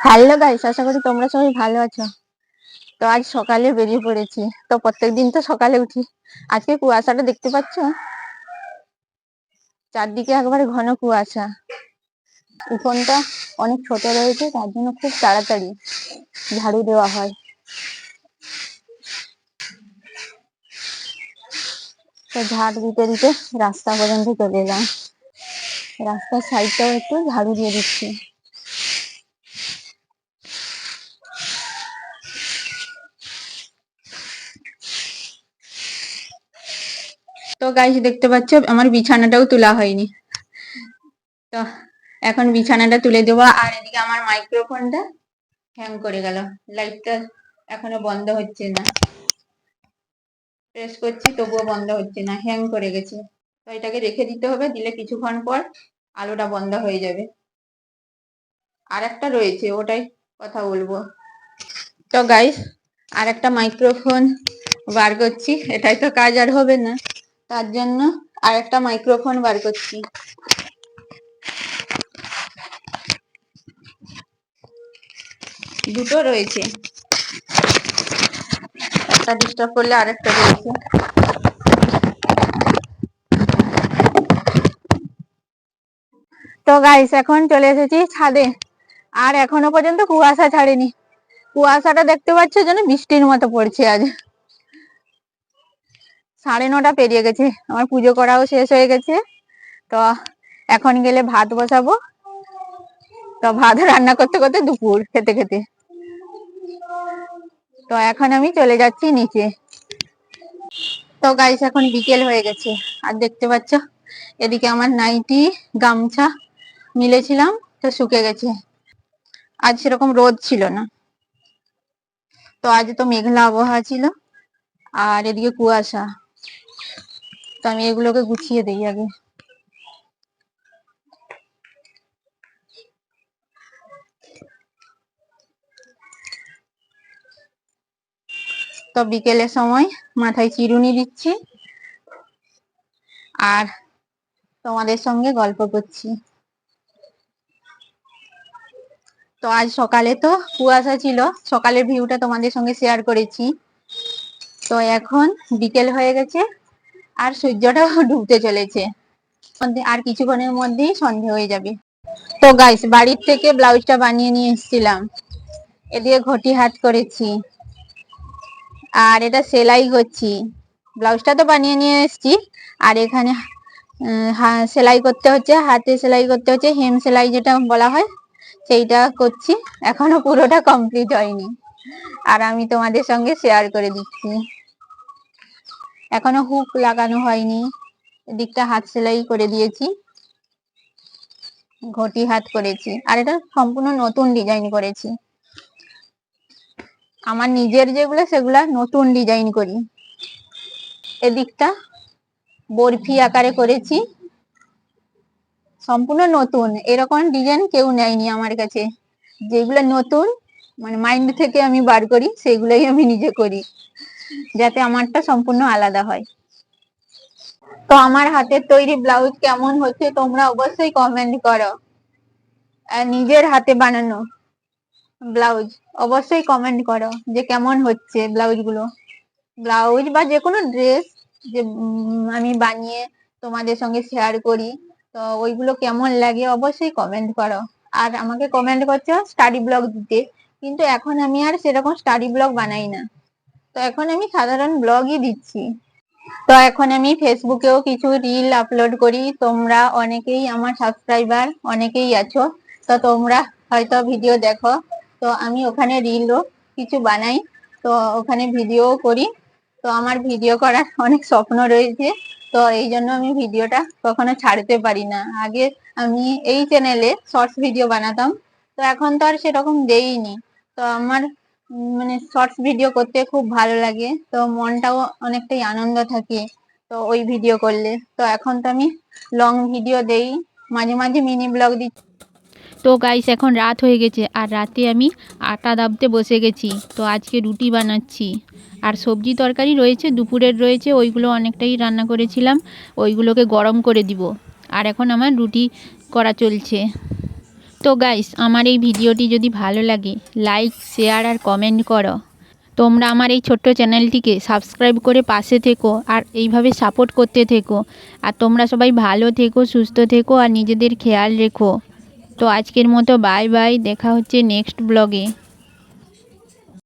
Hello guys, আশা করি তোমরা সবাই ভালো আছো। তো আজ সকালে বেরিয়ে পড়েছি। তো প্রত্যেকদিন তো সকালে উঠি। আজকে কুয়াশাটা দেখতে পাচ্ছ, চারদিকে একবারে ঘন কুয়াশা। উঠোনটা অনেক ছোট রয়েছে, তার জন্য খুব তাড়াতাড়ি ঝাড়ু দেওয়া হয়। তো ঝাড় দিতে দিতে রাস্তা পর্যন্ত চলে এলাম। রাস্তার সাইডটাও একটু ঝাড়ু দিয়ে দিচ্ছি। তো গাইস, দেখতে পাচ্ছ আমার বিছানাটাও তোলা হয়নি। তো এখন বিছানাটা তুলে দেবো। আর এদিকে আমার মাইক্রোফোনটা হ্যাং করে গেল। লাইটটা এখনো বন্ধ হচ্ছে না, প্রেস করছি তবুও বন্ধ হচ্ছে না, হ্যাং করে গেছে। তো এটাকে রেখে দিতে হবে, দিলে কিছুক্ষণ পর আলোটা বন্ধ হয়ে যাবে। আর একটা রয়েছে, ওটাই কথা বলবো। তো গাইস, আর একটা মাইক্রোফোন বার করছি। এটাই তো কাজ আর হবে না, তার জন্য আর একটা মাইক্রোফোন বার করছি। দুটো রয়েছে, একটা ডিস্টার্ব করলে আরেকটা রয়েছে। তো গাইস, এখন চলে এসেছি ছাদে। আর এখনো পর্যন্ত কুয়াশা ছাড়েনি। কুয়াশাটা দেখতে পাচ্ছ যেন বৃষ্টির মতো পড়ছে আজ। 9:30 পেরিয়ে গেছে, আমার পুজো করাও শেষ হয়ে গেছে। তো এখন গেলে ভাত বসাবো। তো ভাত রান্না করতে করতে দুপুর খেতে খেতে। তো এখন আমি চলে যাচ্ছি নিচে। তো গাইস, এখন বিকেল হয়ে গেছে। আর দেখতে পাচ্ছ এদিকে আমার নাইটি গামছা মিলেছিলাম, তো শুকে গেছে। আজ সেরকম রোদ ছিল না, তো আজ তো মেঘলা আবহাওয়া ছিল। আর এদিকে কুয়াশা। তো আমি এগুলোকে গুছিয়ে দিই আগে। তো বিকেলের সময় মাথায় চিরুনি দিচ্ছি আর তোমাদের সঙ্গে গল্প করছি। তো আজ সকালে তো কুয়াশা ছিল, সকালের ভিউটা তোমাদের সঙ্গে শেয়ার করেছি। তো এখন বিকেল হয়ে গেছে আর সূর্যটাও ডুবতে চলেছে। আর কিছুক্ষণের মধ্যেই সন্ধে হয়ে যাবে। তো গাইস, বাড়ির থেকে ব্লাউজটা বানিয়ে নিয়ে এসেছিলাম। এদিকে ঘটি হাত করেছি আর এটা সেলাই করছি। ব্লাউজটা তো বানিয়ে নিয়ে এসেছি, আর এখানে সেলাই করতে হচ্ছে, হাতে সেলাই করতে হচ্ছে, হেম সেলাই যেটা বলা হয় সেইটা করছি। এখনো পুরোটা কমপ্লিট হয়নি, আর আমি তোমাদের সঙ্গে শেয়ার করে দিচ্ছি। এখনো হুক লাগানো হয়নি, এদিকটা হাত সেলাই করে দিয়েছি, ঘটি হাত করেছি। আর এটা সম্পূর্ণ নতুন ডিজাইন করেছি। আমার নিজের যেগুলো সেগুলা নতুন ডিজাইন করি। এদিকটা বরফি আকারে করেছি, সম্পূর্ণ নতুন। এরকম ডিজাইন কেউ নেয়নি আমার কাছে। যেগুলো নতুন মানে মাইন্ড থেকে আমি বার করি, সেগুলোই আমি নিজে করি, যাতে আমারটা সম্পূর্ণ আলাদা হয়। তো আমার হাতের তৈরি ব্লাউজ কেমন হচ্ছে তোমরা অবশ্যই কমেন্ট করো। আর নিজের হাতে বানানো ব্লাউজ অবশ্যই কমেন্ট করো যে কেমন হচ্ছে ব্লাউজ গুলো। ব্লাউজ বা যে কোনো ড্রেস যে আমি বানিয়ে তোমাদের সঙ্গে শেয়ার করি, তো ওইগুলো কেমন লাগে অবশ্যই কমেন্ট করো। আর আমাকে কমেন্ট করছো স্টাডি ব্লগ দিতে, কিন্তু এখন আমি আর সেরকম স্টাডি ব্লগ বানাই না। তো এখন আমি সাধারণ ব্লগই দিচ্ছি। তো এখন আমি ফেসবুকেও কিছু রিল আপলোড করি। তোমরা অনেকেই আমার সাবস্ক্রাইবার অনেকেই আছো, তো তোমরা হয়তো ভিডিও দেখো। তো আমি ওখানে রিলও কিছু বানাই, তো ওখানে ভিডিও করি। তো আমার ভিডিও করার অনেক স্বপ্ন রয়েছে, তো এই জন্য আমি ভিডিওটা কখনো ছাড়তে পারি না। আগে আমি এই চ্যানেলে শর্টস ভিডিও বানাতাম, তো এখন তো আর সেরকম দেইনি। তো আমার মানে শর্টস ভিডিও করতে খুব ভালো লাগে, তো মনটাও অনেকটাই আনন্দ থাকে তো ওই ভিডিও করলে। তো এখন তো আমি লং ভিডিও দেই, মাঝে মাঝে মিনি ব্লগ দিই। তো গাইস, এখন রাত হয়ে গেছে আর রাতে আমি আটা দাবতে বসে গেছি। তো আজকে রুটি বানাচ্ছি, আর সবজি তরকারি রয়েছে, দুপুরের রয়েছে, ওইগুলো অনেকটাই রান্না করেছিলাম, ওইগুলোকে গরম করে দিব। আর এখন আমার রুটি করা চলছে। তো গাইস, আমার এই ভিডিওটি যদি ভালো লাগে লাইক, শেয়ার আর কমেন্ট করো। তোমরা আমার এই ছোট্ট চ্যানেলটিকে সাবস্ক্রাইব করে পাশে থেকো আর এইভাবে সাপোর্ট করতে থেকো। আর তোমরা সবাই ভালো থেকো, সুস্থ থেকো আর নিজেদের খেয়াল রেখো। তো আজকের মতো বাই বাই, দেখা হচ্ছে নেক্সট ব্লগে।